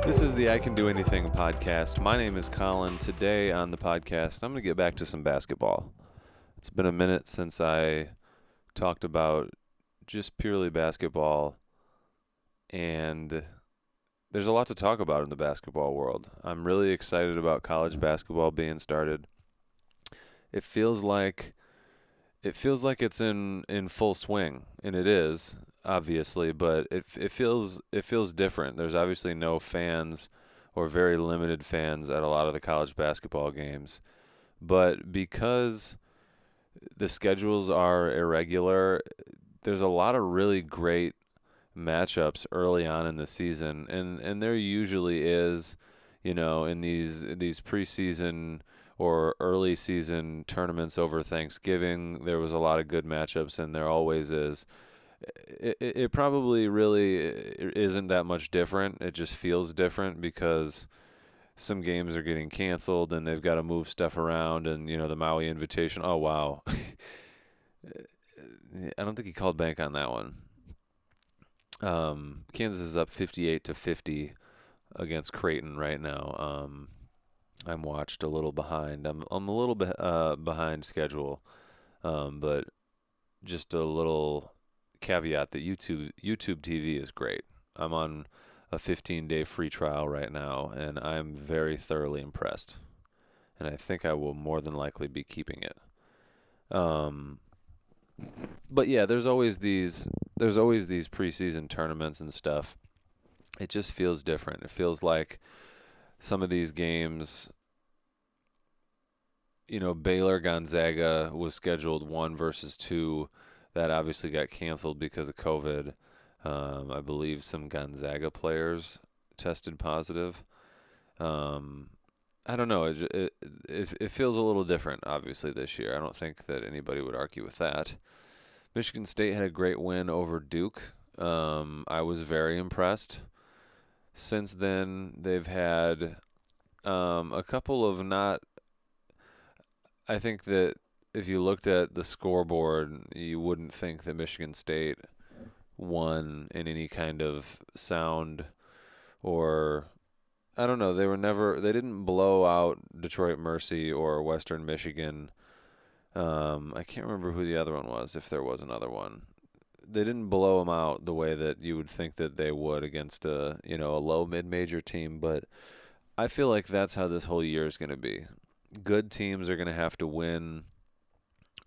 This is the I Can Do Anything podcast. My name is Colin. Today on the podcast, I'm going to get back to some basketball. It's been a minute since I talked about just purely basketball, and there's a lot to talk about in the basketball world. I'm really excited about college basketball being started. It feels like it's in full swing, and it is obviously, but it feels different. There's obviously no fans or very limited fans at a lot of the college basketball games, but because the schedules are irregular, there's a lot of really great matchups early on in the season, and there usually is, in these preseason or early season tournaments over Thanksgiving, there was a lot of good matchups, and there always is. It probably really isn't that much different. It just feels different because some games are getting canceled and they've got to move stuff around, and the Maui Invitation. Oh wow, I don't think he called bank on that one. Kansas is up 58-50 against Creighton right now. I'm watched a little behind. I'm a little bit behind schedule, but just a little caveat that YouTube TV is great. I'm on a 15-day free trial right now, and I'm very thoroughly impressed. And I think I will more than likely be keeping it. But yeah, there's always these preseason tournaments and stuff. It just feels different. It feels like some of these games, Baylor Gonzaga was scheduled 1 versus 2. That obviously got canceled because of COVID. I believe some Gonzaga players tested positive. I don't know. It feels a little different, obviously, this year. I don't think that anybody would argue with that. Michigan State had a great win over Duke. I was very impressed. Since then, they've had a couple of not. I think that if you looked at the scoreboard, you wouldn't think that Michigan State won in any kind of sound, or I don't know. They didn't blow out Detroit Mercy or Western Michigan. I can't remember who the other one was, if there was another one. They didn't blow them out the way that you would think that they would against a low mid-major team, but I feel like that's how this whole year is going to be. Good teams are going to have to win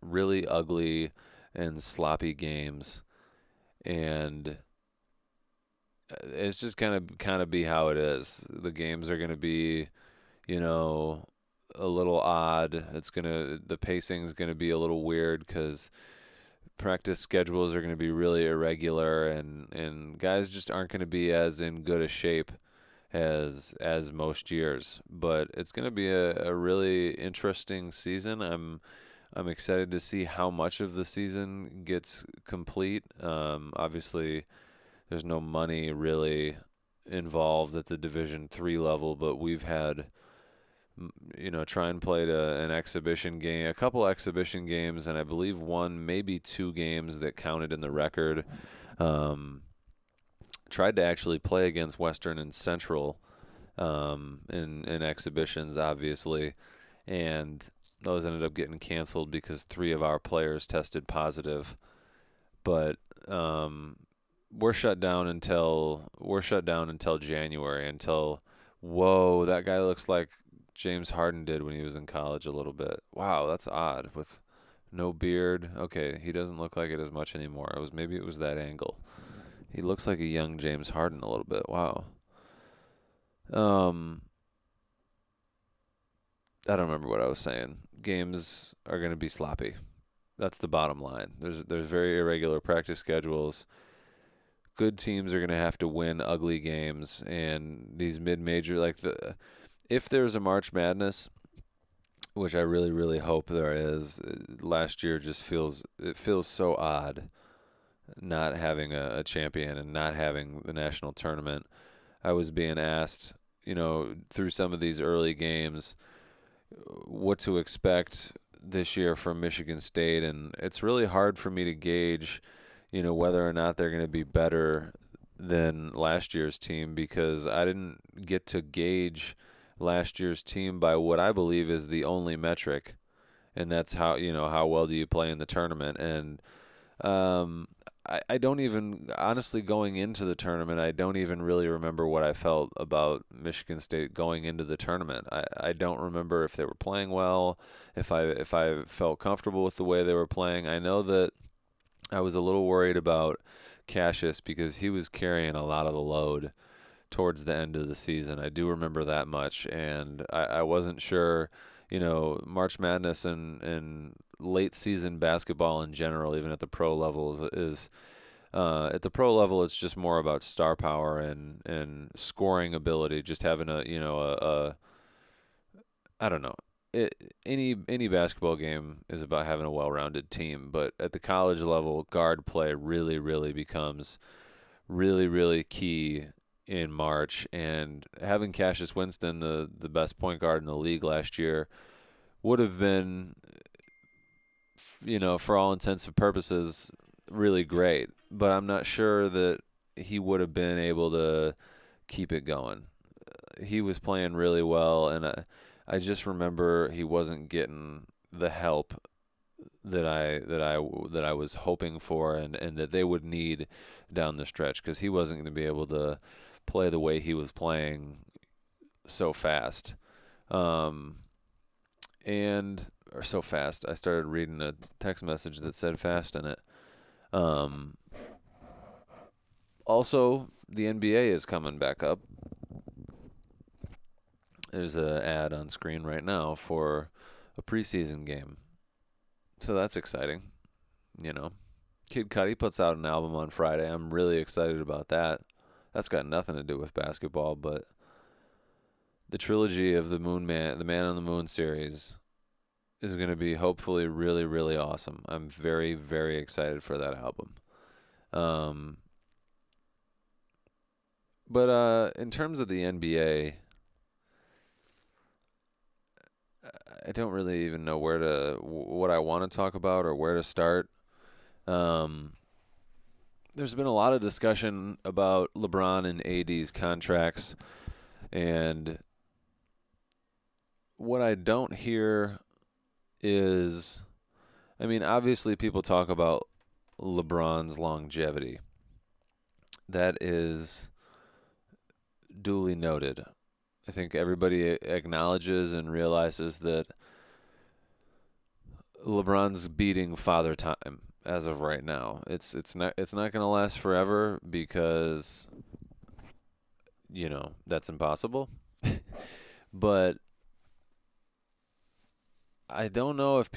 really ugly and sloppy games, and it's just kind of be how it is. The games are going to be, a little odd. The pacing's going to be a little weird because practice schedules are going to be really irregular, and guys just aren't going to be as in good a shape as most years. But it's going to be a really interesting season. I'm excited to see how much of the season gets complete. Obviously, there's no money really involved at the Division III level, but we've had, try and play an exhibition game, a couple exhibition games, and I believe one, maybe 2 games that counted in the record. Tried to actually play against Western and Central in exhibitions, obviously, and those ended up getting canceled because 3 of our players tested positive. But we're shut down until January. Whoa, that guy looks like James Harden did when he was in college a little bit. Wow, that's odd with no beard. Okay, he doesn't look like it as much anymore. Maybe it was that angle. He looks like a young James Harden a little bit. Wow. I don't remember what I was saying. Games are going to be sloppy. That's the bottom line. There's very irregular practice schedules. Good teams are going to have to win ugly games, and these mid-major, if there's a March Madness, which I really, really hope there is. Last year feels so odd not having a champion and not having the national tournament. I was being asked, through some of these early games, what to expect this year from Michigan State, and it's really hard for me to gauge, whether or not they're going to be better than last year's team because I didn't get to gauge last year's team by what I believe is the only metric, and that's how well do you play in the tournament. And I don't even, honestly, going into the tournament, I don't even really remember what I felt about Michigan State going into the tournament. I don't remember if they were playing well, if I felt comfortable with the way they were playing. I know that I was a little worried about Cassius because he was carrying a lot of the load towards the end of the season. I do remember that much, and I wasn't sure, March Madness and late season basketball in general, even at the pro level, is at the pro level, it's just more about star power and scoring ability, just having I don't know. Any basketball game is about having a well-rounded team, but at the college level, guard play really, really becomes really, really key in March. And having Cassius Winston, the best point guard in the league last year, would have been, for all intents and purposes, really great. But I'm not sure that he would have been able to keep it going. He was playing really well, and I just remember he wasn't getting the help that I was hoping for, and that they would need down the stretch, because he wasn't going to be able to play the way he was playing so fast. Or so fast. I started reading a text message that said fast in it. Also, the NBA is coming back up. There's an ad on screen right now for a preseason game. So that's exciting. Kid Cudi puts out an album on Friday. I'm really excited about that. That's got nothing to do with basketball, but the trilogy of the Man on the Moon series is going to be hopefully really, really awesome. I'm very, very excited for that album. But in terms of the NBA, I don't really even know what I want to talk about or where to start. There's been a lot of discussion about LeBron and AD's contracts, and what I don't hear is, obviously people talk about LeBron's longevity. That is duly noted. I think everybody acknowledges and realizes that LeBron's beating father time as of right now. It's not going to last forever because that's impossible. But I don't know if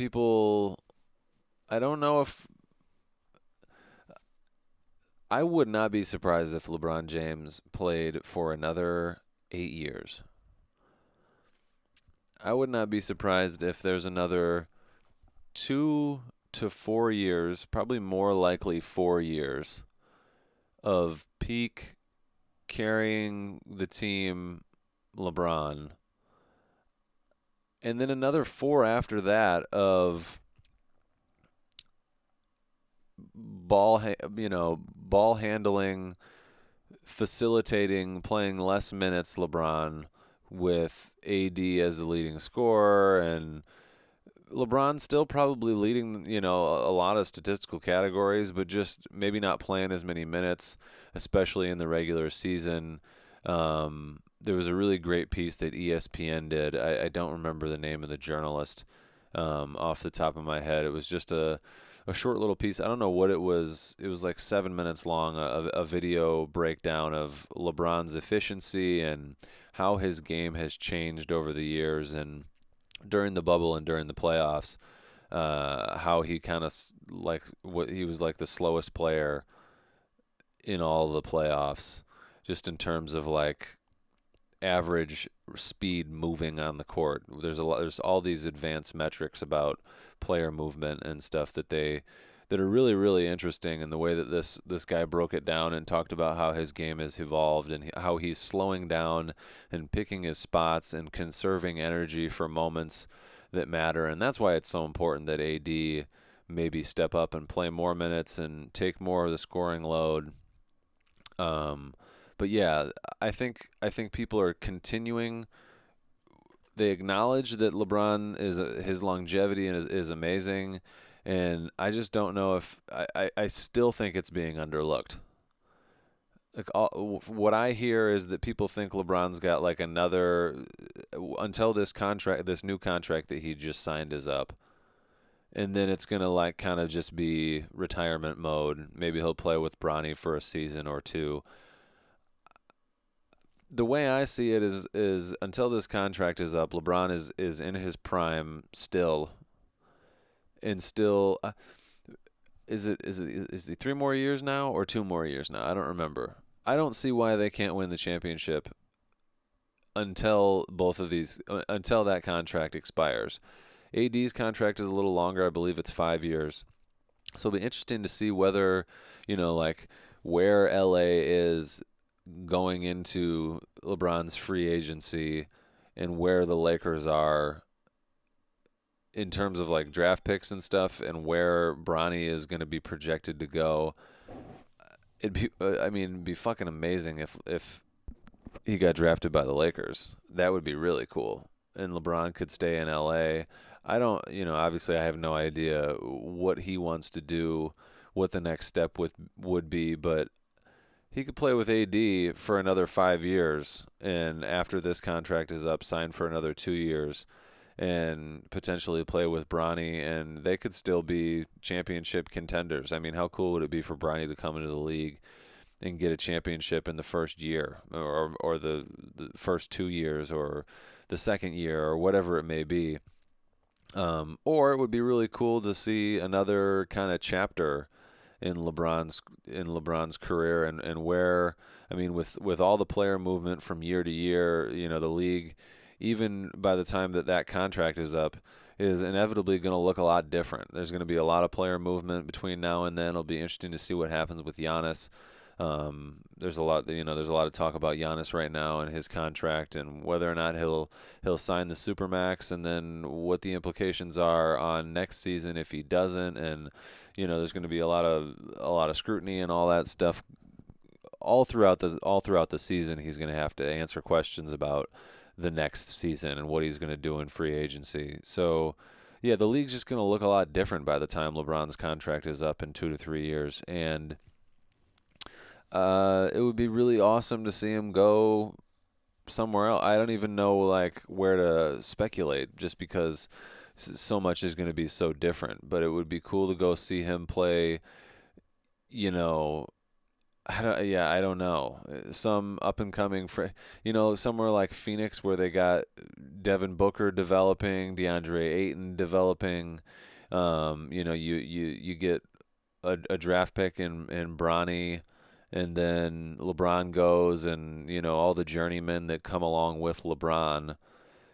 I would not be surprised if LeBron James played for another 8 years. I would not be surprised if there's another 2 to 4 years, probably more likely 4 years, of peak carrying the team LeBron. And then another 4 after that of ball handling, facilitating, playing less minutes LeBron, with AD as the leading scorer, and LeBron still probably leading, a lot of statistical categories, but just maybe not playing as many minutes, especially in the regular season. There was a really great piece that ESPN did. I don't remember the name of the journalist off the top of my head. It was just a short little piece. I don't know what it was. It was like 7 minutes long, a video breakdown of LeBron's efficiency and how his game has changed over the years, and during the bubble and during the playoffs, how he kind of he was like the slowest player in all the playoffs, just in terms of like average speed moving on the court. There's all these advanced metrics about player movement and stuff that are really, really interesting, in the way that this guy broke it down and talked about how his game has evolved, and how he's slowing down and picking his spots and conserving energy for moments that matter. And that's why it's so important that AD maybe step up and play more minutes and take more of the scoring load. Um, but yeah, I think people are continuing. They acknowledge that LeBron is his longevity and is amazing, and I just don't know if I still think it's being underlooked. Like what I hear is that people think LeBron's got like another until this new contract that he just signed is up, and then it's gonna like kind of just be retirement mode. Maybe he'll play with Bronny for a season or two. The way I see it is until this contract is up, LeBron is in his prime still, and still is he 3 more years now or 2 more years now? I don't remember. I don't see why they can't win the championship until until that contract expires. AD's contract is a little longer. I believe it's 5 years. So it'll be interesting to see whether, like where LA is going into LeBron's free agency and where the Lakers are in terms of like draft picks and stuff and where Bronny is going to be projected to go. It'd be fucking amazing if he got drafted by the Lakers. That would be really cool. And LeBron could stay in LA. I don't, obviously I have no idea what he wants to do, what the next step would be, but he could play with AD for another 5 years, and after this contract is up, sign for another 2 years, and potentially play with Bronny, and they could still be championship contenders. I mean, how cool would it be for Bronny to come into the league and get a championship in the first year, or the first 2 years, or the second year, or whatever it may be? Or it would be really cool to see another kind of chapter in LeBron's career, and where, I mean, with all the player movement from year to year, the league, even by the time that contract is up, is inevitably going to look a lot different. There's going to be a lot of player movement between now and then. It'll be interesting to see what happens with Giannis. There's a lot, there's a lot of talk about Giannis right now and his contract and whether or not he'll sign the supermax, and then what the implications are on next season if he doesn't. And there's going to be a lot of scrutiny and all that stuff all throughout the season. He's going to have to answer questions about the next season and what he's going to do in free agency. So, yeah, the league's just going to look a lot different by the time LeBron's contract is up in 2 to 3 years, and it would be really awesome to see him go somewhere else. I don't even know like where to speculate, just because so much is going to be so different. But it would be cool to go see him play. I don't know. Some up and coming, somewhere like Phoenix where they got Devin Booker developing, DeAndre Ayton developing. You get a draft pick in Bronny, and then LeBron goes, and all the journeymen that come along with LeBron.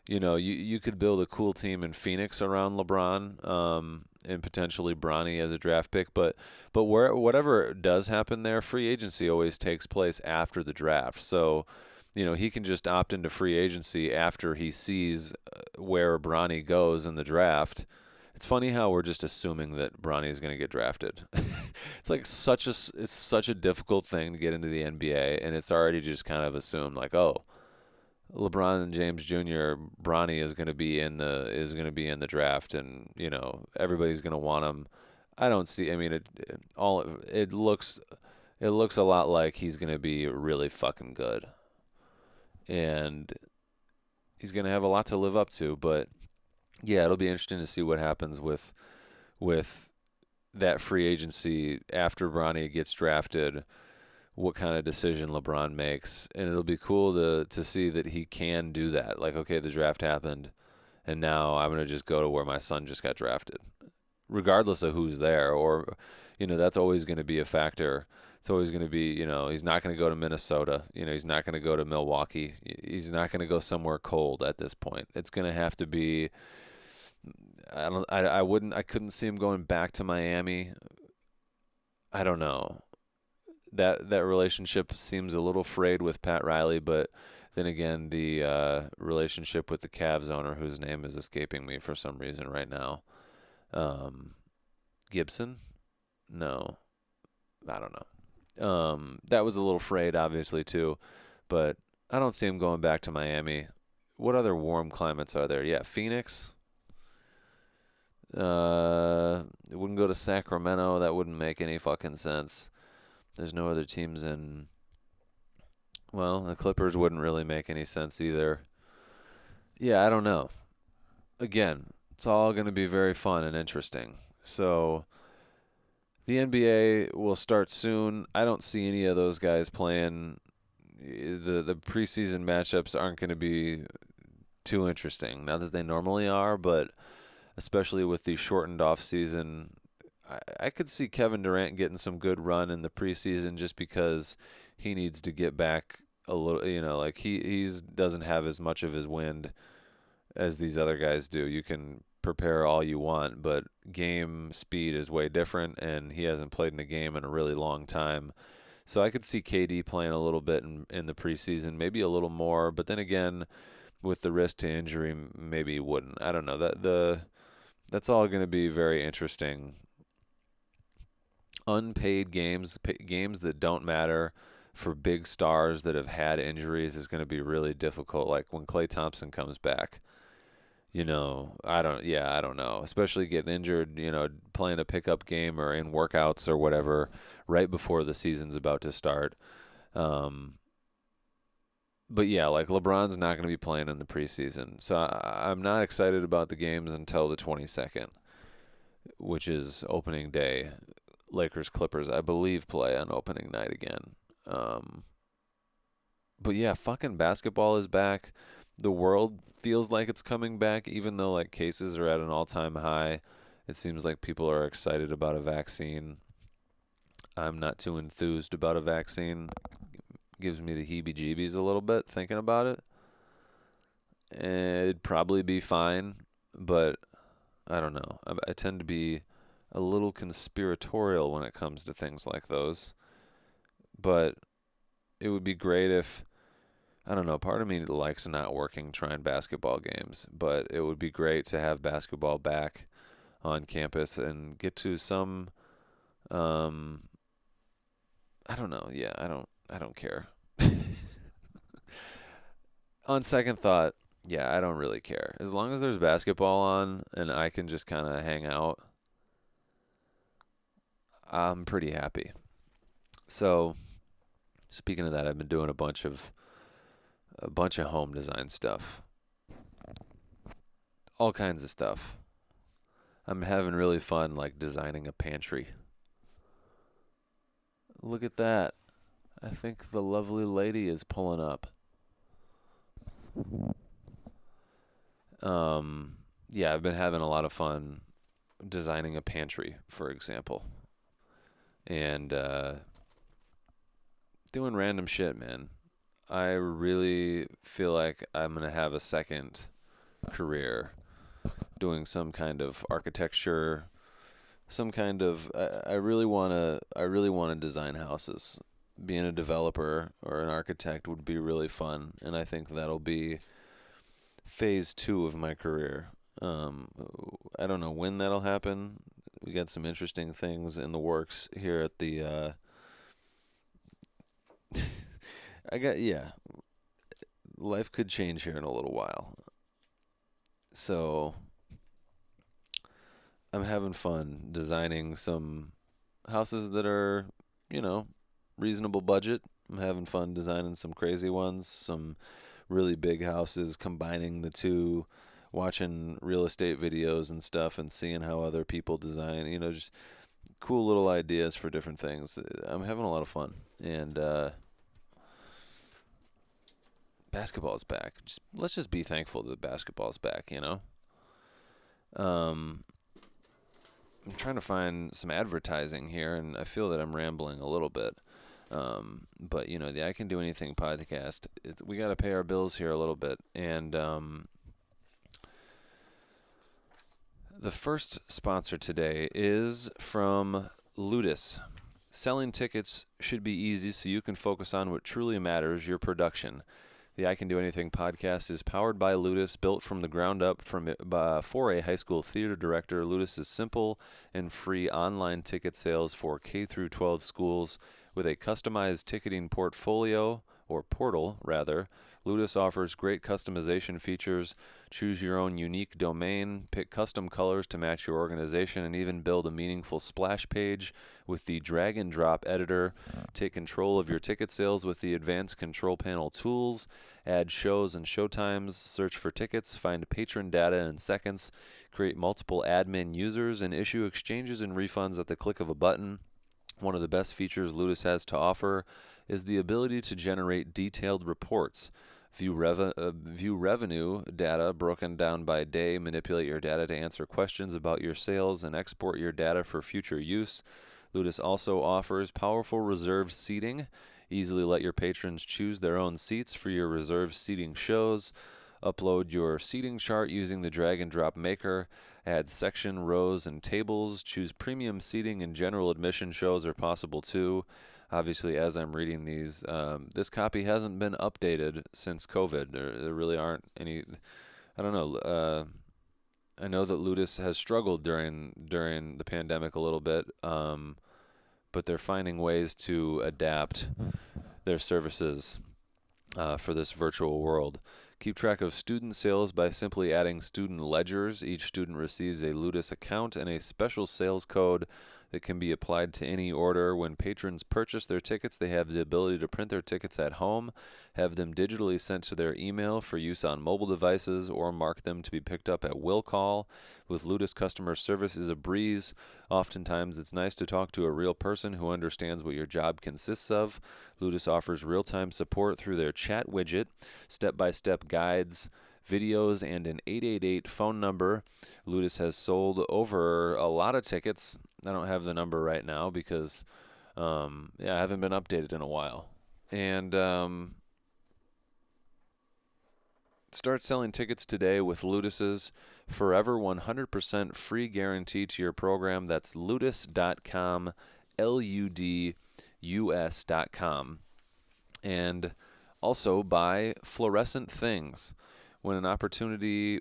You could build a cool team in Phoenix around LeBron, and potentially Bronny as a draft pick. But whatever does happen there, free agency always takes place after the draft. So, he can just opt into free agency after he sees where Bronny goes in the draft. It's funny how we're just assuming that Bronny is going to get drafted. It's like it's such a difficult thing to get into the NBA, and it's already just kind of assumed like, oh, LeBron and James Jr. Bronny is going to be in the draft, and everybody's going to want him. I don't see. I mean, it looks a lot like he's going to be really fucking good, and he's going to have a lot to live up to. But yeah, it'll be interesting to see what happens with that free agency after Bronny gets drafted, what kind of decision LeBron makes. And it'll be cool to see that he can do that. Like, okay, the draft happened, and now I'm going to just go to where my son just got drafted, regardless of who's there. Or, that's always going to be a factor. It's always going to be, he's not going to go to Minnesota. He's not going to go to Milwaukee. He's not going to go somewhere cold at this point. It's going to have to be, I couldn't see him going back to Miami. I don't know. That relationship seems a little frayed with Pat Riley, but then again, the relationship with the Cavs owner, whose name is escaping me for some reason right now, Gibson? No, I don't know. That was a little frayed, obviously, too. But I don't see him going back to Miami. What other warm climates are there? Yeah, Phoenix. It wouldn't go to Sacramento. That wouldn't make any fucking sense. There's no other teams in. Well, the Clippers wouldn't really make any sense either. Yeah, I don't know. Again, it's all going to be very fun and interesting. So the NBA will start soon. I don't see any of those guys playing. The preseason matchups aren't going to be too interesting. Not that they normally are, but especially with the shortened off season, I could see Kevin Durant getting some good run in the preseason just because he needs to get back a little. Like he's doesn't have as much of his wind as these other guys do. You can prepare all you want, but game speed is way different, and he hasn't played in a game in a really long time. So I could see KD playing a little bit in the preseason, maybe a little more, but then again, with the risk to injury, maybe he wouldn't. I don't know. That's all going to be very interesting. Unpaid games that don't matter for big stars that have had injuries is going to be really difficult. Like when Klay Thompson comes back, I don't know. Especially getting injured, playing a pickup game or in workouts or whatever right before the season's about to start. But yeah, like LeBron's not going to be playing in the preseason. So I'm not excited about the games until the 22nd, which is opening day. Lakers Clippers, I believe, play on opening night again. But yeah, fucking basketball is back. The world feels like it's coming back, even though like cases are at an all-time high. It seems like people are excited about a vaccine. I'm not too enthused about a vaccine. Gives me the heebie-jeebies a little bit thinking about it. And it'd probably be fine, but I don't know. I tend to be a little conspiratorial when it comes to things like those. But it would be great if, I don't know, part of me likes not working trying basketball games, but it would be great to have basketball back on campus and get to some, I don't know. Yeah, I don't care. On second thought, yeah, I don't really care. As long as there's basketball on and I can just kind of hang out, I'm pretty happy. So, speaking of that, I've been doing a bunch of home design stuff. All kinds of stuff. I'm having really fun like designing a pantry. Look at that. I think the lovely lady is pulling up. Yeah, I've been having a lot of fun designing a pantry, for example. And doing random shit, man. I really feel like I'm going to have a second career doing some kind of architecture, some kind of I really want to design houses. Being a developer or an architect would be really fun, and I think that'll be phase 2 of my career. I don't know when that'll happen. We got some interesting things in the works here at the life could change here in a little while. So I'm having fun designing some houses that are, reasonable budget. I'm having fun designing some crazy ones, some really big houses, combining the two, watching real estate videos and stuff and seeing how other people design, just cool little ideas for different things. I'm having a lot of fun. And basketball's back. Let's just be thankful that basketball's back, I'm trying to find some advertising here, and I feel that I'm rambling a little bit. But the I Can Do Anything podcast, we got to pay our bills here a little bit. And the first sponsor today is from Ludus. Selling tickets should be easy so you can focus on what truly matters, your production. The I Can Do Anything podcast is powered by Ludus, built from the ground up for a high school theater director. Ludus is simple and free online ticket sales for K through 12 schools With a customized ticketing portfolio, or portal rather, Ludus offers great customization features. Choose your own unique domain, pick custom colors to match your organization, and even build a meaningful splash page with the drag and drop editor. Take control of your ticket sales with the advanced control panel tools. Add shows and showtimes, search for tickets, find patron data in seconds, create multiple admin users, and issue exchanges and refunds at the click of a button. One of the best features Ludus has to offer is the ability to generate detailed reports. View revenue data broken down by day, manipulate your data to answer questions about your sales, and export your data for future use. Ludus also offers powerful reserved seating. Easily let your patrons choose their own seats for your reserved seating shows. Upload your seating chart using the drag and drop maker. Add section, rows, and tables. Choose premium seating, and general admission shows are possible too. Obviously, as I'm reading these, this copy hasn't been updated since COVID. There really aren't any. I don't know. I know that Ludus has struggled during the pandemic a little bit, but they're finding ways to adapt their services for this virtual world. Keep track of student sales by simply adding student ledgers. Each student receives a Ludus account and a special sales code that can be applied to any order. When patrons purchase their tickets, they have the ability to print their tickets at home, have them digitally sent to their email for use on mobile devices, or mark them to be picked up at will call. With Ludus, customer service is a breeze. Oftentimes, it's nice to talk to a real person who understands what your job consists of. Ludus offers real-time support through their chat widget, step-by-step guides, videos, and an 888 phone number. Ludus has sold over a lot of tickets. I don't have the number right now because I haven't been updated in a while. And start selling tickets today with Ludus's forever 100% free guarantee to your program. That's ludus.com, LUDUS.com. And also buy fluorescent things. When an opportunity,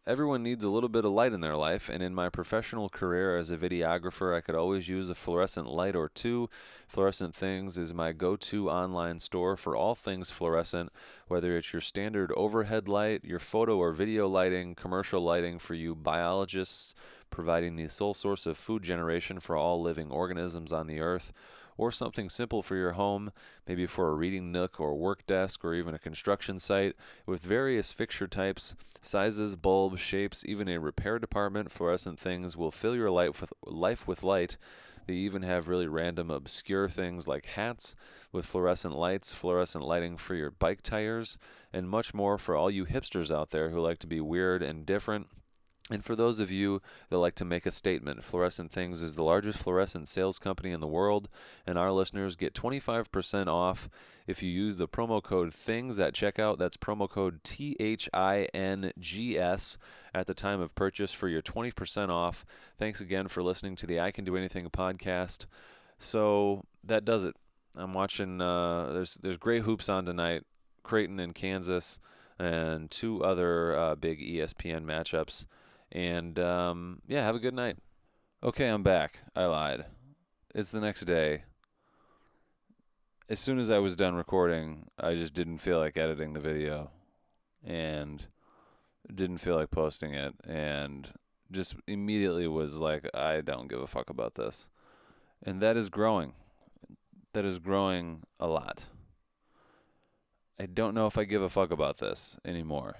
everyone needs a little bit of light in their life, and in my professional career as a videographer, I could always use a fluorescent light or two. Fluorescent Things is my go-to online store for all things fluorescent, whether it's your standard overhead light, your photo or video lighting, commercial lighting for you biologists, providing the sole source of food generation for all living organisms on the earth, or something simple for your home, maybe for a reading nook or work desk or even a construction site. With various fixture types, sizes, bulbs, shapes, even a repair department, Fluorescent Things will fill your life with light. They even have really random, obscure things like hats with fluorescent lights, fluorescent lighting for your bike tires, and much more for all you hipsters out there who like to be weird and different. And for those of you that like to make a statement, Fluorescent Things is the largest fluorescent sales company in the world, and our listeners get 25% off if you use the promo code THINGS at checkout. That's promo code THINGS at the time of purchase for your 20% off. Thanks again for listening to the I Can Do Anything podcast. So that does it. I'm watching, there's great hoops on tonight, Creighton and Kansas, and two other big ESPN matchups. And, have a good night. Okay, I'm back. I lied. It's the next day. As soon as I was done recording, I just didn't feel like editing the video. And didn't feel like posting it. And just immediately was like, I don't give a fuck about this. And that is growing. That is growing a lot. I don't know if I give a fuck about this anymore.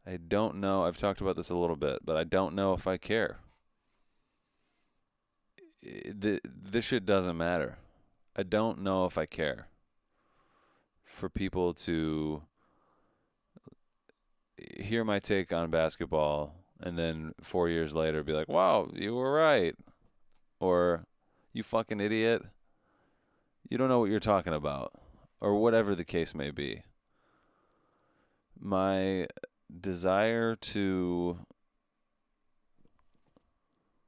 I don't know. I've talked about this a little bit, but I don't know if I care. This shit doesn't matter. I don't know if I care for people to hear my take on basketball and then 4 years later be like, wow, you were right. Or, you fucking idiot. You don't know what you're talking about. Or whatever the case may be. My desire to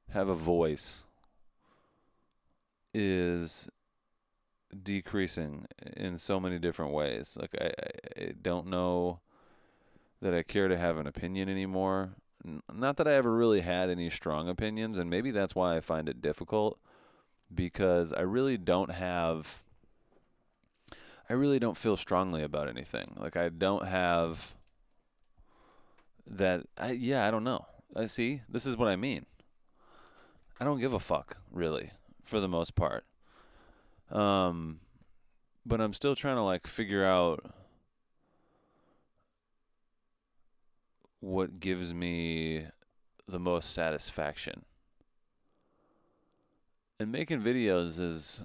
have a voice is decreasing in so many different ways. Like I don't know that I care to have an opinion anymore. Not that I ever really had any strong opinions, and maybe that's why I find it difficult. because I really don't feel strongly about anything. Like, I don't have that. I don't know. I see. This is what I mean. I don't give a fuck, really, for the most part. But I'm still trying to like figure out what gives me the most satisfaction. And making videos is,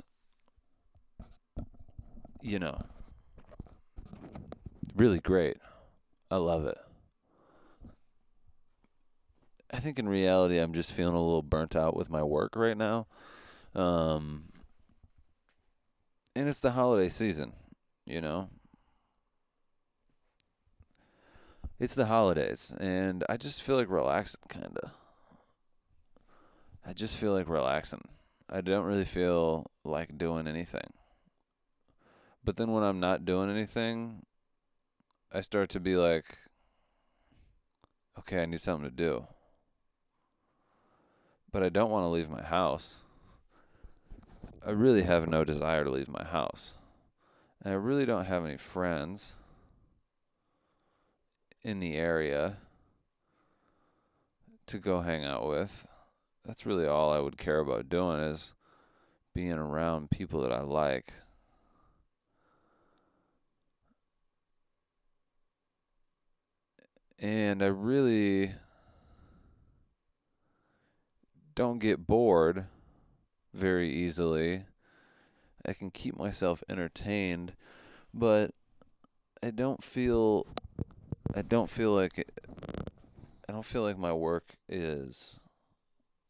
really great. I love it. I think in reality, I'm just feeling a little burnt out with my work right now. And it's the holiday season, you know? It's the holidays, and I just feel like relaxing, kind of. I just feel like relaxing. I don't really feel like doing anything. But then when I'm not doing anything, I start to be like, okay, I need something to do. But I don't want to leave my house. I really have no desire to leave my house. And I really don't have any friends in the area to go hang out with. That's really all I would care about doing, is being around people that I like. And I really don't get bored very easily. I can keep myself entertained, but I don't feel like my work is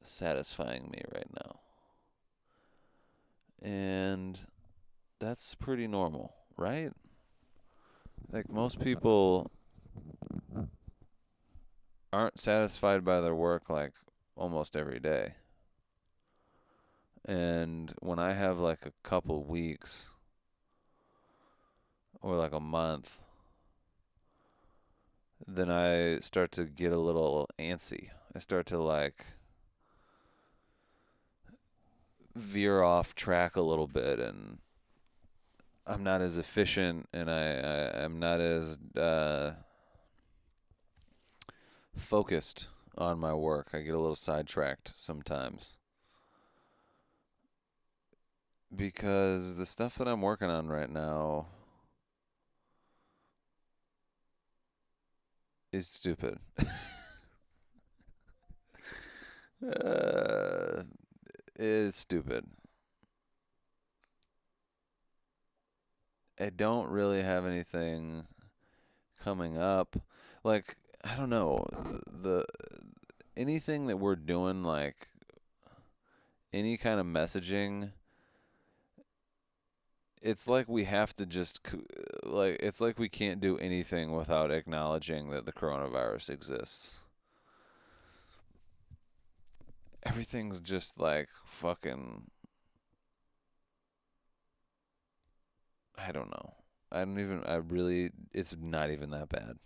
satisfying me right now. And that's pretty normal, right? Like, most people aren't satisfied by their work like almost every day. And when I have like a couple weeks or like a month, then I start to get a little antsy. I start to like veer off track a little bit, and I'm not as efficient, and I'm not as focused on my work. I get a little sidetracked sometimes. Because the stuff that I'm working on right now is stupid. uh, it's stupid. I don't really have anything coming up. Like, I don't know, the anything that we're doing, like any kind of messaging, it's like we have to just like it's like we can't do anything without acknowledging that the coronavirus exists. Everything's just like fucking, I don't know. It's not even that bad.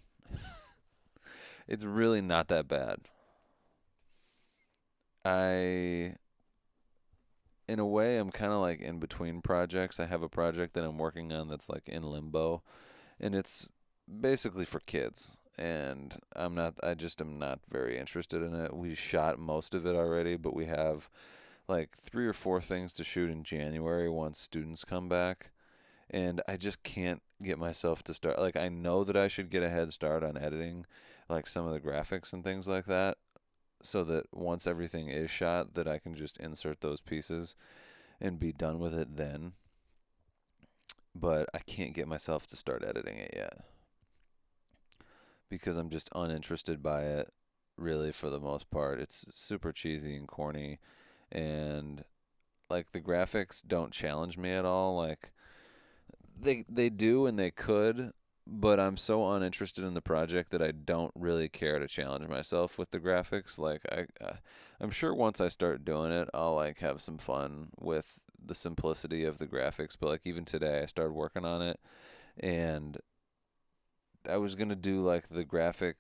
It's really not that bad. I In a way, I'm kind of like in between projects. I have a project that I'm working on that's like in limbo, and it's basically for kids. And I just am not very interested in it. We shot most of it already, but we have like 3 or 4 things to shoot in January once students come back. And I just can't get myself to start. Like, I know that I should get a head start on editing, like some of the graphics and things like that, so that once everything is shot, that I can just insert those pieces and be done with it then. But I can't get myself to start editing it yet because I'm just uninterested by it, really, for the most part. It's super cheesy and corny, and like the graphics don't challenge me at all. Like, they do, and they could, but I'm so uninterested in the project that I don't really care to challenge myself with the graphics. Like, I'm sure once I start doing it, I'll like have some fun with the simplicity of the graphics. But like, even today, I started working on it, and I was gonna do like the graphic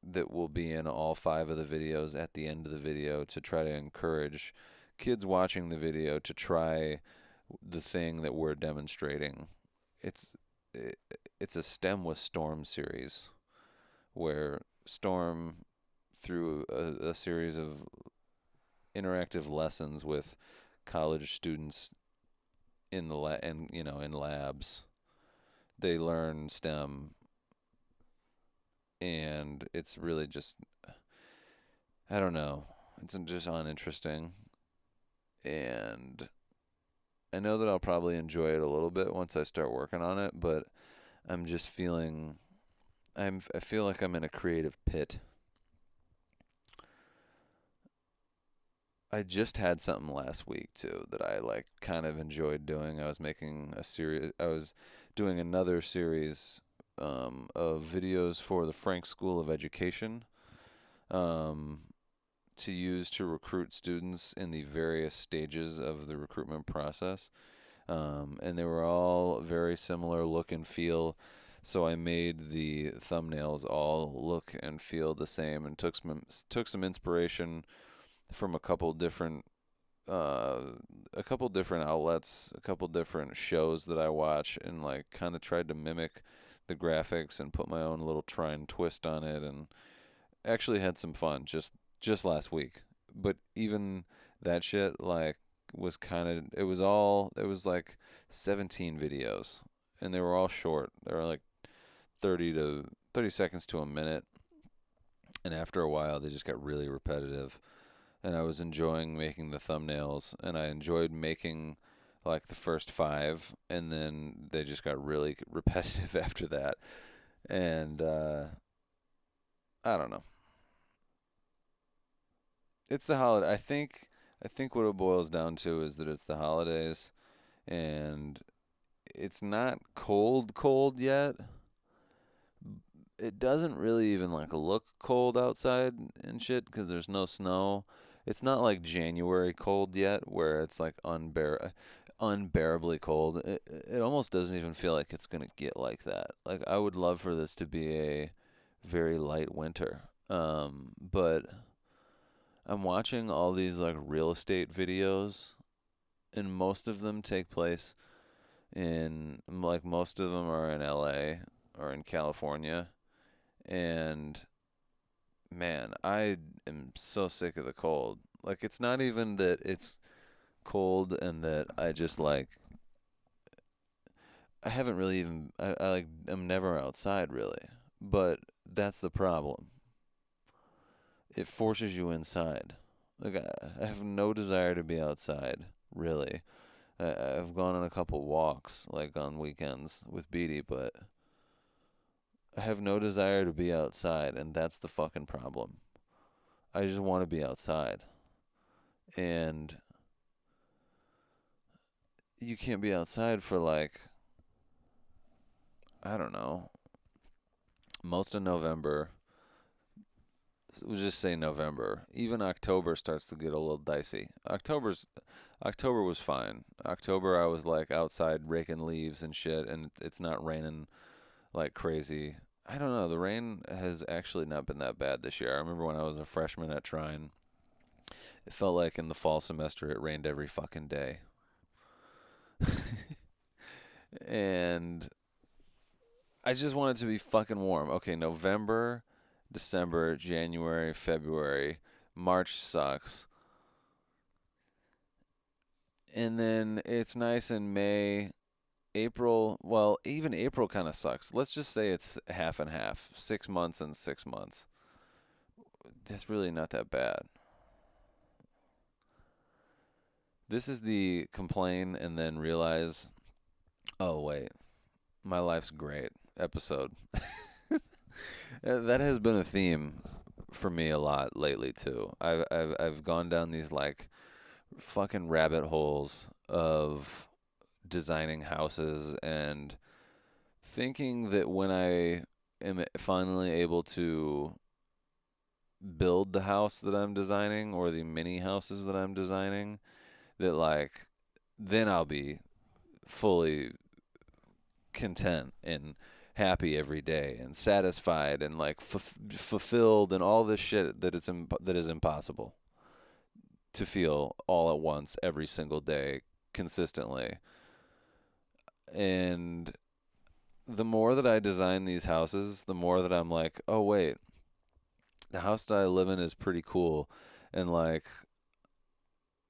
that will be in all 5 of the videos at the end of the video to try to encourage kids watching the video to try the thing that we're demonstrating. It's it's a STEM with Storm series where Storm, through a series of interactive lessons with college students in the in labs, they learn STEM, and it's really just, I don't know, it's just uninteresting, and I know that I'll probably enjoy it a little bit once I start working on it, but I'm just feeling I feel like I'm in a creative pit. I just had something last week too that I like kind of enjoyed doing. I was making a series. I was doing another series of videos for the Frank School of Education, um, to use to recruit students in the various stages of the recruitment process. And they were all very similar look and feel. So I made the thumbnails all look and feel the same, and took some inspiration from a couple different outlets, a couple different shows that I watch, and like kind of tried to mimic the graphics and put my own little try and twist on it, and actually had some fun just last week. But even that shit like was kind of it was like 17 videos, and they were all short. They were like 30 seconds to a minute, and after a while they just got really repetitive, and I was enjoying making the thumbnails, and I enjoyed making like the first 5, and then they just got really repetitive after that. And I don't know. It's the holiday. I think what it boils down to is that it's the holidays, and it's not cold yet. It doesn't really even like look cold outside and shit because there's no snow. It's not like January cold yet where it's like unbearably cold. It almost doesn't even feel like it's gonna get like that. Like I would love for this to be a very light winter. But I'm watching all these like real estate videos, and most of them take place most of them are in LA or in California, and man, I am so sick of the cold. Like it's not even that it's cold and that I just like I haven't really even I like I'm never outside really. But that's the problem. It forces you inside. Like I have no desire to be outside, really. I've gone on a couple walks like on weekends with Beatty, but I have no desire to be outside, and that's the fucking problem. I just want to be outside. And you can't be outside for like, I don't know, most of November. We'll just say November. Even October starts to get a little dicey. October was fine. October I was like outside raking leaves and shit, and it's not raining like crazy. I don't know. The rain has actually not been that bad this year. I remember when I was a freshman at Trine, it felt like in the fall semester it rained every fucking day. And I just want it to be fucking warm. Okay, November, December, January, February, March sucks. And then it's nice in May. April, well, even April kind of sucks. Let's just say it's half and half, 6 months and 6 months. That's really not that bad. This is the complain and then realize, oh, wait, my life's great episode. That has been a theme for me a lot lately, too. I've gone down these, like, fucking rabbit holes of designing houses and thinking that when I am finally able to build the house that I'm designing or the mini houses that I'm designing, that like then I'll be fully content and happy every day and satisfied and like fulfilled and all this shit that that is impossible. to feel all at once every single day consistently. And the more that I design these houses, the more that I'm like, oh wait, the house that I live in is pretty cool. And like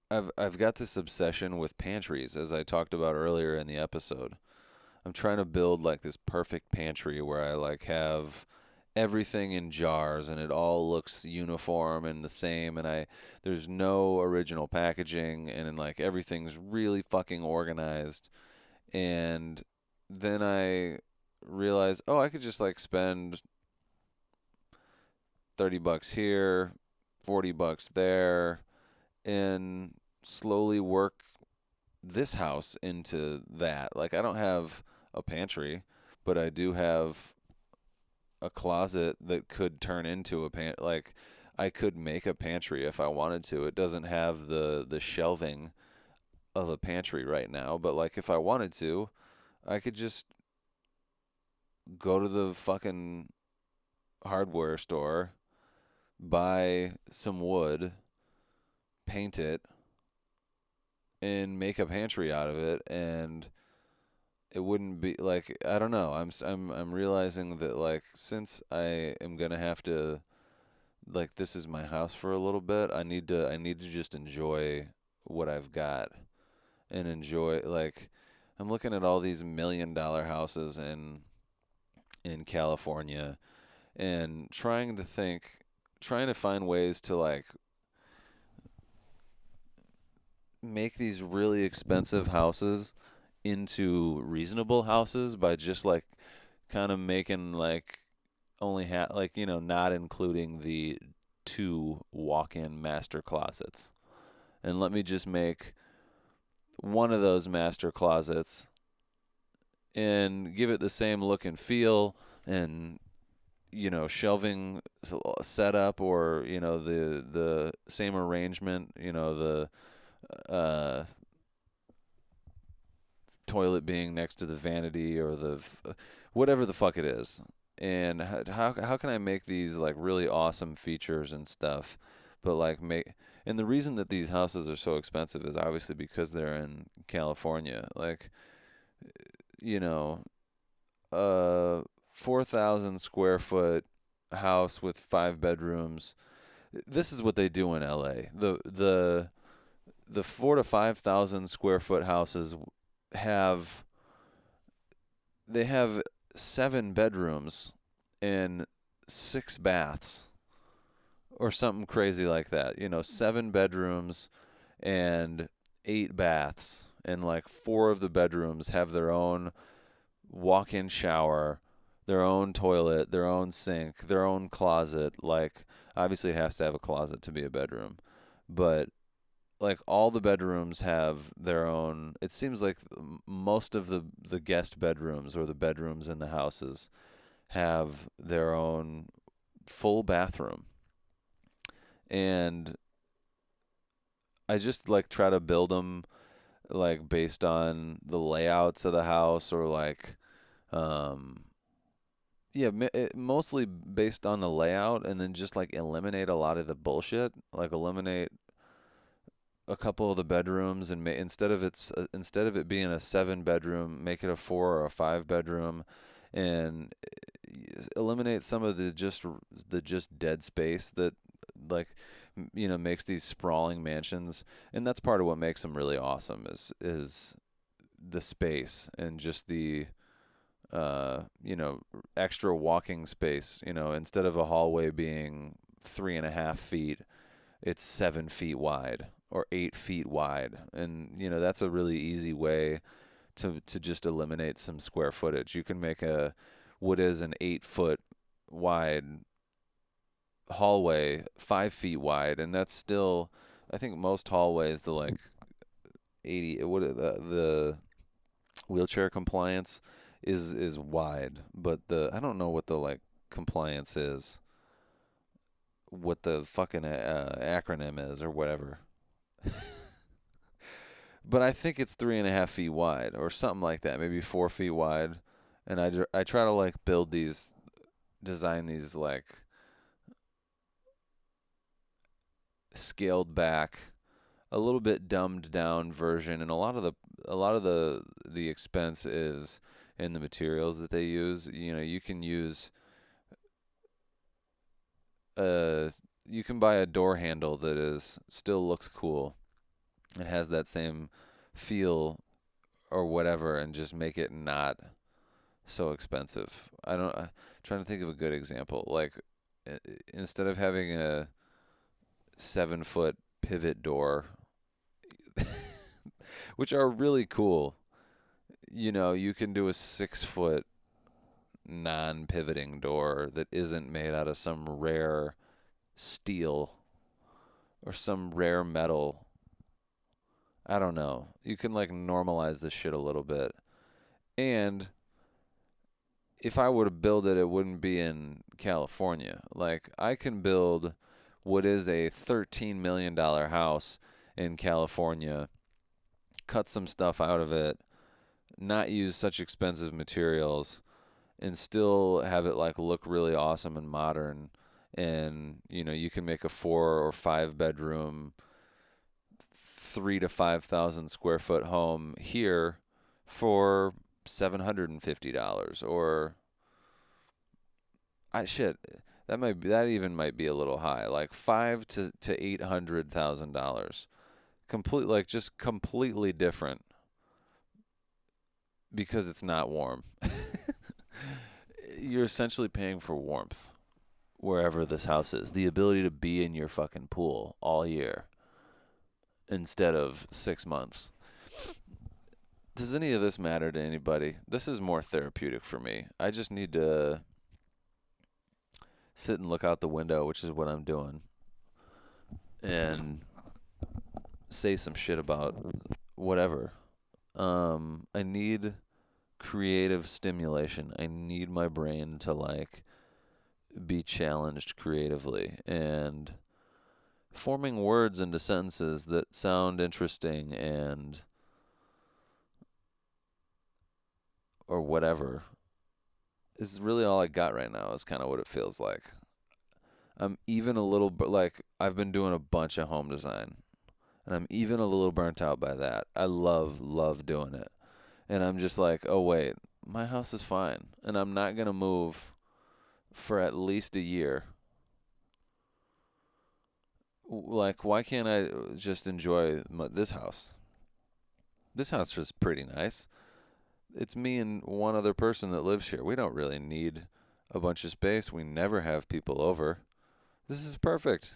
I've got this obsession with pantries, as I talked about earlier in the episode. I'm trying to build like this perfect pantry where I like have everything in jars and it all looks uniform and the same, and there's no original packaging, and like everything's really fucking organized. And then I realize, oh, I could just like spend $30 here, $40 there, and slowly work this house into that. Like I don't have a pantry, but I do have a closet that could turn into like I could make a pantry if I wanted to. It doesn't have the shelving of a pantry right now, but like if I wanted to, I could just go to the fucking hardware store, buy some wood, paint it, and make a pantry out of it. And it wouldn't be like, I don't know. I'm realizing that like since I am gonna have to, like, this is my house for a little bit, I need to just enjoy what I've got and enjoy, like, I'm looking at all these $1 million houses in California and trying to find ways to like make these really expensive houses into reasonable houses by just like kind of making like only like, you know, not including the 2 walk-in master closets. And let me just make one of those master closets and give it the same look and feel, and, you know, shelving setup, or, you know, the same arrangement, you know, the toilet being next to the vanity, or the whatever the fuck it is. And how can I make these like really awesome features and stuff, but like and the reason that these houses are so expensive is obviously because they're in California. Like, you know, 4,000 square foot house with 5 bedrooms. This is what they do in LA. The 4 to 5,000 square foot houses have 7 bedrooms and 6 baths, or something crazy like that. You know, 7 bedrooms and 8 baths, and like 4 of the bedrooms have their own walk-in shower, their own toilet, their own sink, their own closet. Like, obviously it has to have a closet to be a bedroom, but like all the bedrooms have their own. It seems like most of the guest bedrooms, or the bedrooms in the houses, have their own full bathroom. And I just like try to build them like based on the layouts of the house, or like yeah, mostly based on the layout, and then just like eliminate a lot of the bullshit. Like eliminate a couple of the bedrooms, and instead of it being a 7 bedroom, make it a 4 or a 5 bedroom, and eliminate some of the just dead space that, like, you know, makes these sprawling mansions. And that's part of what makes them really awesome is the space, and just the you know, extra walking space. You know, instead of a hallway being 3.5 feet, it's 7 feet wide or 8 feet wide. And, you know, that's a really easy way to just eliminate some square footage. You can make what is an 8-foot wide hallway 5 feet wide, and that's still, I think most hallways, the like 80, what the wheelchair compliance is wide, but I don't know what the like compliance is, what the fucking acronym is, or whatever. But I think it's 3.5 feet wide, or something like that, maybe 4 feet wide. And I try to like design these like scaled back a little bit dumbed down version, and a lot of the expense is in the materials that they use. You know, you can use you can buy a door handle that is still looks cool. It has that same feel or whatever, and just make it not so expensive. I'm trying to think of a good example. Like instead of having a 7-foot pivot door, which are really cool, you know, you can do a 6-foot non-pivoting door that isn't made out of some rare steel or some rare metal. I don't know. You can like normalize this shit a little bit. And if I were to build it, it wouldn't be in California. Like I can build what is a $13 million house in California, cut some stuff out of it, not use such expensive materials, and still have it like look really awesome and modern. And you know, you can make a 4 or 5 bedroom, 3 to 5,000 square foot home here for $750, or that even might be a little high, like $500,000 to $800,000. Just completely different because it's not warm. You're essentially paying for warmth wherever this house is. The ability to be in your fucking pool all year instead of 6 months. Does any of this matter to anybody? This is more therapeutic for me. I just need to sit and look out the window, which is what I'm doing, and say some shit about whatever. I need creative stimulation. I need my brain to like be challenged creatively and forming words into sentences that sound interesting and or whatever is really all I got right now, is kind of what it feels like. I'm even a little bit like I've been doing a bunch of home design, and I'm even a little burnt out by that. I love doing it. And I'm just like, oh wait, my house is fine, and I'm not going to move for at least a year. Like, why can't I just enjoy this house? This house is pretty nice. It's me and one other person that lives here. We don't really need a bunch of space. We never have people over. This is perfect.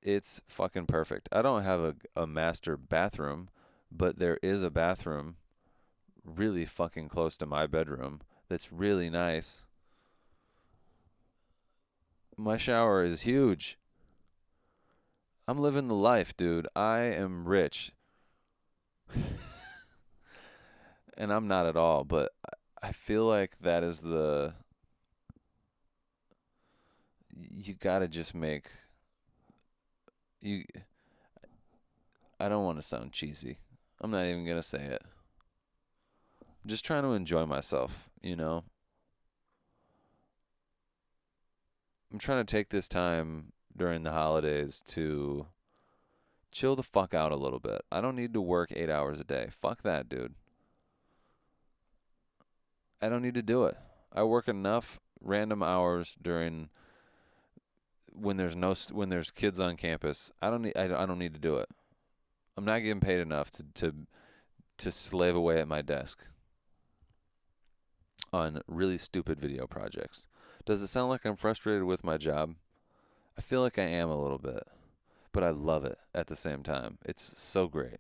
It's fucking perfect. I don't have a master bathroom, but there is a bathroom really fucking close to my bedroom that's really nice. My shower is huge. I'm living the life, dude. I am rich. And I'm not at all, but I feel like that is you gotta just make, you, I don't want to sound cheesy. I'm not even gonna say it. I'm just trying to enjoy myself, you know? I'm trying to take this time during the holidays to chill the fuck out a little bit. I don't need to work 8 hours a day. Fuck that, dude. I don't need to do it. I work enough random hours during when there's kids on campus. I don't need to do it. I'm not getting paid enough to slave away at my desk on really stupid video projects. Does it sound like I'm frustrated with my job? I feel like I am a little bit, but I love it at the same time. It's so great.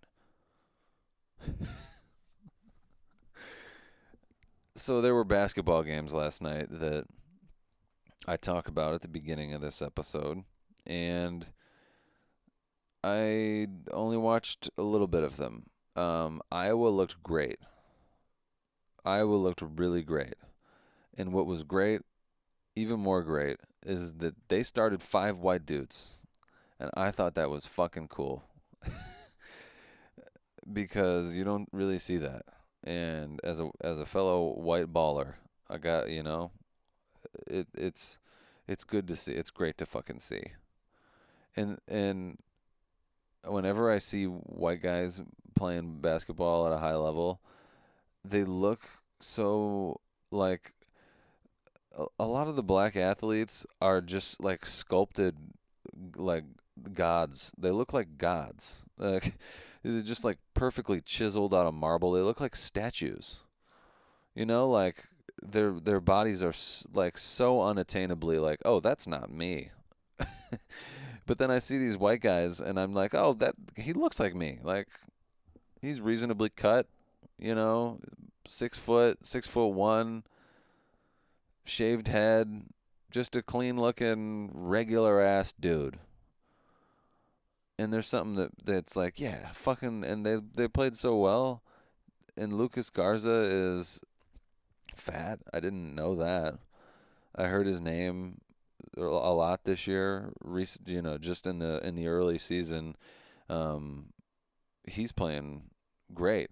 So there were basketball games last night that I talk about at the beginning of this episode, and I only watched a little bit of them. Iowa looked great. Iowa looked really great. And what was great, even more great, is that they started 5 white dudes. And I thought that was fucking cool. Because you don't really see that. And as a fellow white baller, I got, it's good to see. It's great to fucking see. And whenever I see white guys playing basketball at a high level, they look so like a lot of the black athletes are just like sculpted like gods. They look like gods. Like they're just like perfectly chiseled out of marble. They look like statues. You know, like their bodies are like so unattainably like, oh, that's not me. But then I see these white guys, and I'm like, oh, that he looks like me. Like he's reasonably cut. You know, 6 foot, 6'1", shaved head, just a clean looking regular ass dude. And there's something that's like, yeah, fucking, and they played so well. And Lucas Garza is fat. I didn't know that. I heard his name a lot this year. Just in the early season, um, he's playing great.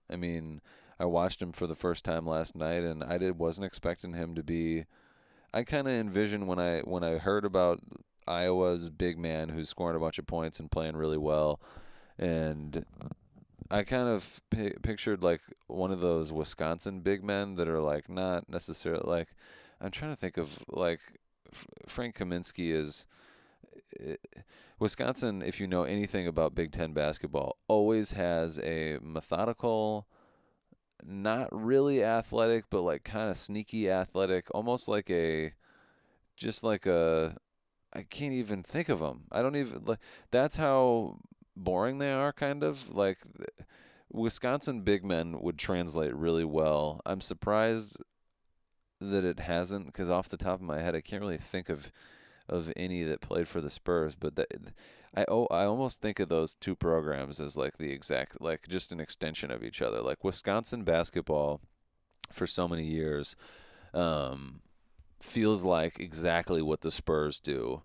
I mean, I watched him for the first time last night, and wasn't expecting him to be. I kind of envisioned when I heard about Iowa's big man who's scoring a bunch of points and playing really well, and I kind of pictured like one of those Wisconsin big men that are like not necessarily like. I'm trying to think of like Frank Kaminsky is. Wisconsin, if you know anything about Big Ten basketball, always has a methodical, not really athletic, but like kind of sneaky athletic, almost like just like a, I can't even think of them. I don't even, like, that's how boring they are, kind of. Like, Wisconsin big men would translate really well. I'm surprised that it hasn't, because off the top of my head, I can't really think of any that played for the Spurs, but I almost think of those two programs as like the exact, like just an extension of each other. Like Wisconsin basketball for so many years feels like exactly what the Spurs do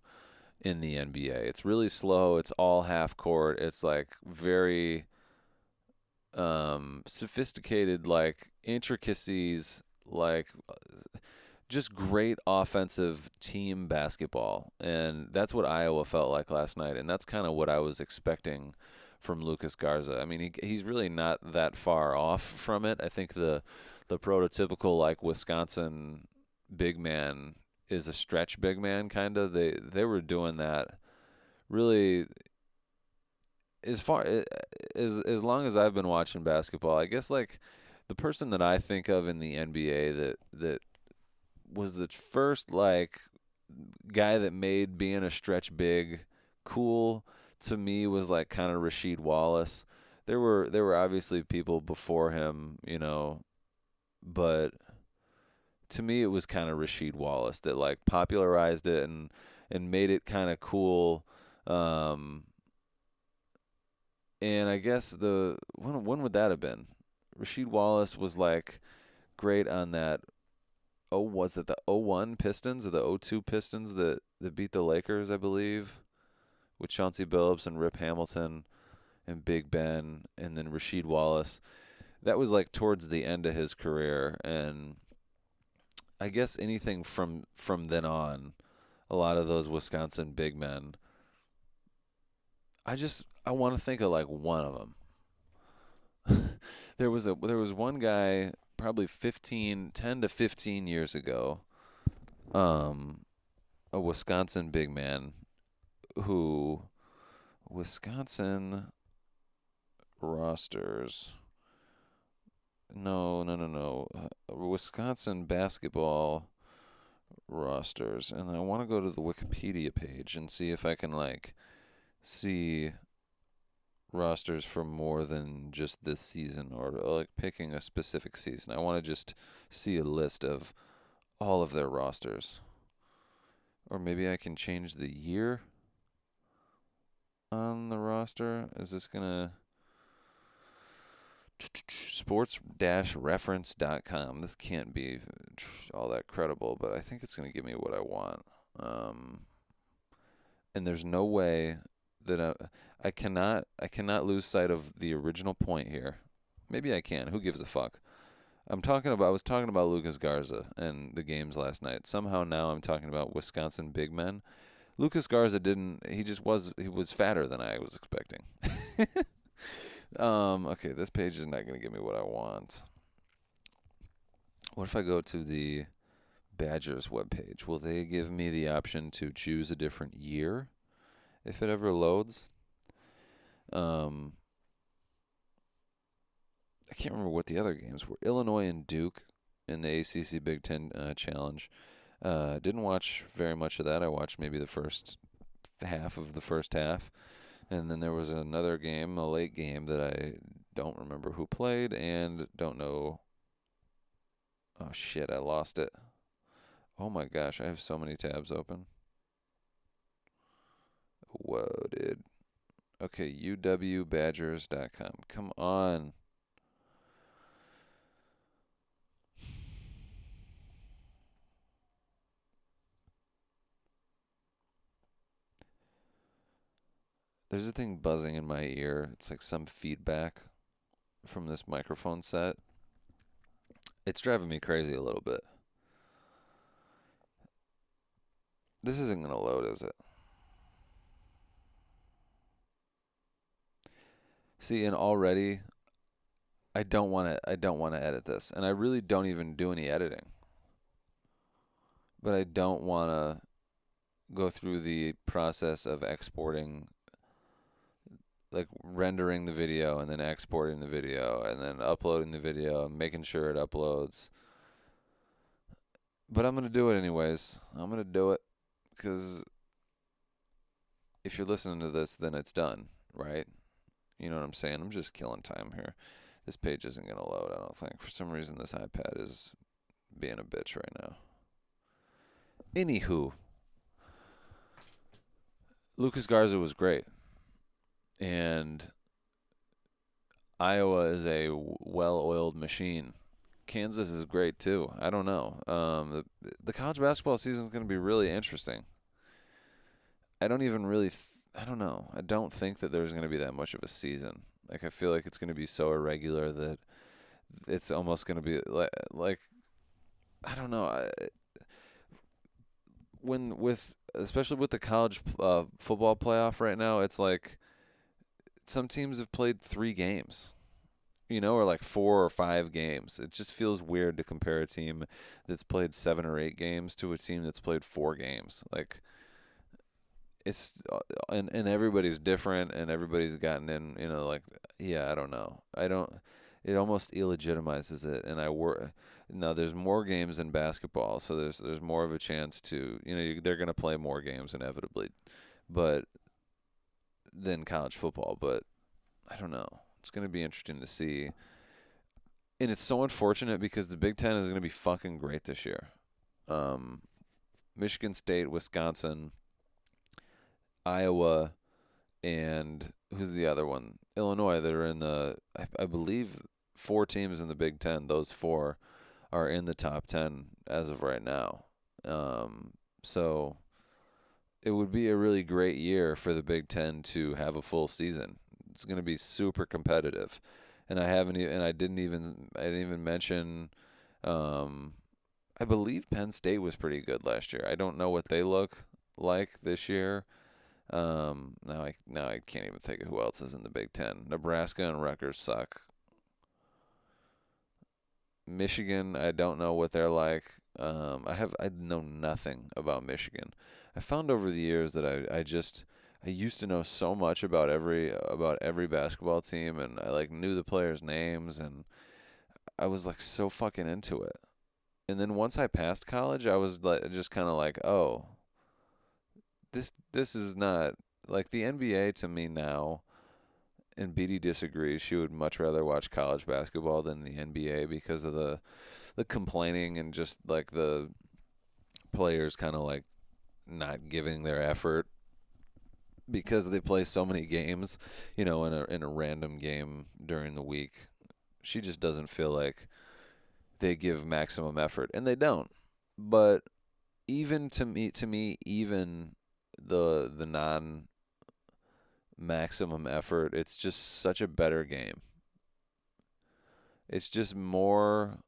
in the NBA. It's really slow. It's all half court. It's like very sophisticated, like intricacies, like just great offensive team basketball. And that's what Iowa felt like last night. And that's kind of what I was expecting from Lucas Garza. I mean, he's really not that far off from it. I think the prototypical like Wisconsin big man is a stretch big man kind of. They were doing that really as far as long as I've been watching basketball. I guess like the person that I think of in the NBA that was the first like guy that made being a stretch big cool to me was like kind of Rasheed Wallace. There were obviously people before him, you know, but to me it was kind of Rasheed Wallace that like popularized it and made it kind of cool. Um, and I guess when would that have been? Rasheed Wallace was like great on that. Oh, was it the '01 Pistons or the '02 Pistons that beat the Lakers, I believe, with Chauncey Billups and Rip Hamilton and Big Ben and then Rasheed Wallace. That was like towards the end of his career, and I guess anything from then on, a lot of those Wisconsin big men. I want to think of like one of them. There was one guy probably 10 to 15 years ago, um, a Wisconsin big man who Wisconsin rosters. No. Wisconsin basketball rosters, and I want to go to the Wikipedia page and see if I can like see rosters from more than just this season or like picking a specific season. I want to just see a list of all of their rosters. Or maybe I can change the year on the roster. Is this going to sports-reference.com. This can't be all that credible, but I think it's going to give me what I want. And there's no way that I cannot lose sight of the original point here. Maybe I can. Who gives a fuck? I was talking about Lucas Garza and the games last night. Somehow now I'm talking about Wisconsin big men. Lucas Garza didn't. He was fatter than I was expecting. Okay, this page is not going to give me what I want. What if I go to the Badgers webpage? Will they give me the option to choose a different year if it ever loads? I can't remember what the other games were. Illinois and Duke in the ACC Big Ten Challenge. Didn't watch very much of that. I watched maybe the first half of the first half. And then there was another game, a late game, that I don't remember who played and don't know. Oh, shit, I lost it. Oh, my gosh, I have so many tabs open. Whoa, dude. Okay, uwbadgers.com. Come on. There's a thing buzzing in my ear. It's like some feedback from this microphone set. It's driving me crazy a little bit. This isn't going to load, is it? See, and already I don't want to edit this, and I really don't even do any editing. But I don't want to go through the process of exporting, like rendering the video and then exporting the video and then uploading the video and making sure it uploads. But I'm going to do it anyways. I'm going to do it because if you're listening to this, then it's done, right? You know what I'm saying? I'm just killing time here. This page isn't going to load, I don't think. For some reason, this iPad is being a bitch right now. Anywho, Lucas Garza was great. And Iowa is a well-oiled machine. Kansas is great, too. I don't know. The college basketball season is going to be really interesting. I don't even really... I don't know. I don't think that there's going to be that much of a season. Like, I feel like it's going to be so irregular that it's almost going to be like I don't know. Especially with the college football playoff right now, it's like some teams have played 3 games, or like 4 or 5 games. It just feels weird to compare a team that's played 7 or 8 games to a team that's played 4 games. Like, it's and everybody's different and everybody's gotten in, like, yeah, I don't know. It almost illegitimizes it, and now there's more games in basketball, so there's more of a chance to, they're going to play more games inevitably, but than college football, but I don't know. It's going to be interesting to see. And it's so unfortunate because the Big Ten is going to be fucking great this year. Michigan State, Wisconsin, Iowa, and who's the other one? Illinois, that are in I believe 4 teams in the Big Ten. Those 4 are in the top 10 as of right now. So it would be a really great year for the Big Ten to have a full season. It's going to be super competitive, and I didn't even mention. I believe Penn State was pretty good last year. I don't know what they look like this year. Now I can't even think of who else is in the Big Ten. Nebraska and Rutgers suck. Michigan, I don't know what they're like. I know nothing about Michigan. I found over the years that I used to know so much about every basketball team, and I like knew the players' names, and I was like so fucking into it. And then once I passed college, I was like just kind of like, oh, this is not like the NBA to me now. And BD disagrees. She would much rather watch college basketball than the NBA because of the complaining and just like the players kind of like not giving their effort because they play so many games, in a random game during the week. She just doesn't feel like they give maximum effort, and they don't. But even to me, even the non maximum effort, it's just such a better game. It's just a more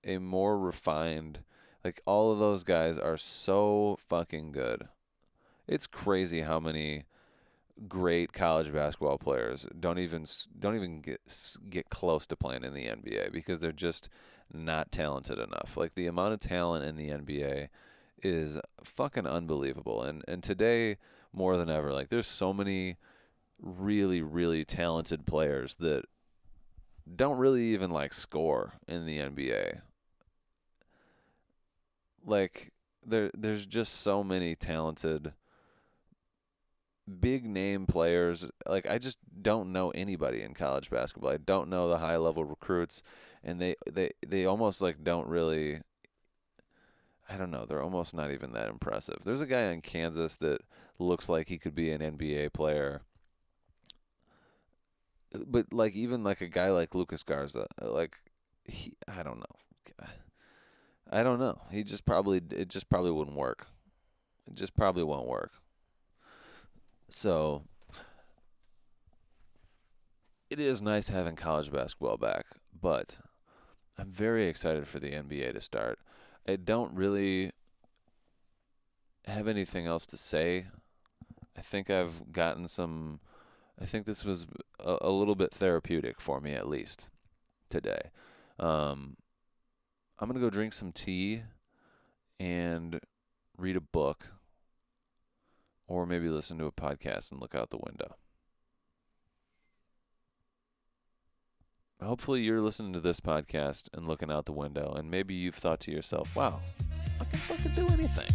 refined, like all of those guys are so fucking good. It's crazy how many great college basketball players don't even get close to playing in the NBA because they're just not talented enough. Like the amount of talent in the NBA is fucking unbelievable. And today more than ever, like there's so many really really talented players that don't really even like score in the NBA. Like there's just so many talented big name players. Like I just don't know anybody in college basketball. I don't know the high level recruits, and they almost like don't really. I don't know. They're almost not even that impressive. There's a guy in Kansas that looks like he could be an NBA player, but like even like a guy like Lucas Garza, like I don't know. I don't know. It just probably wouldn't work. It just probably won't work. So it is nice having college basketball back, but I'm very excited for the NBA to start. I don't really have anything else to say. I think I've gotten some. I think this was a little bit therapeutic for me, at least today. Um, I'm going to go drink some tea and read a book, or maybe listen to a podcast and look out the window. Hopefully you're listening to this podcast and looking out the window, and maybe you've thought to yourself, wow, I can fucking do anything.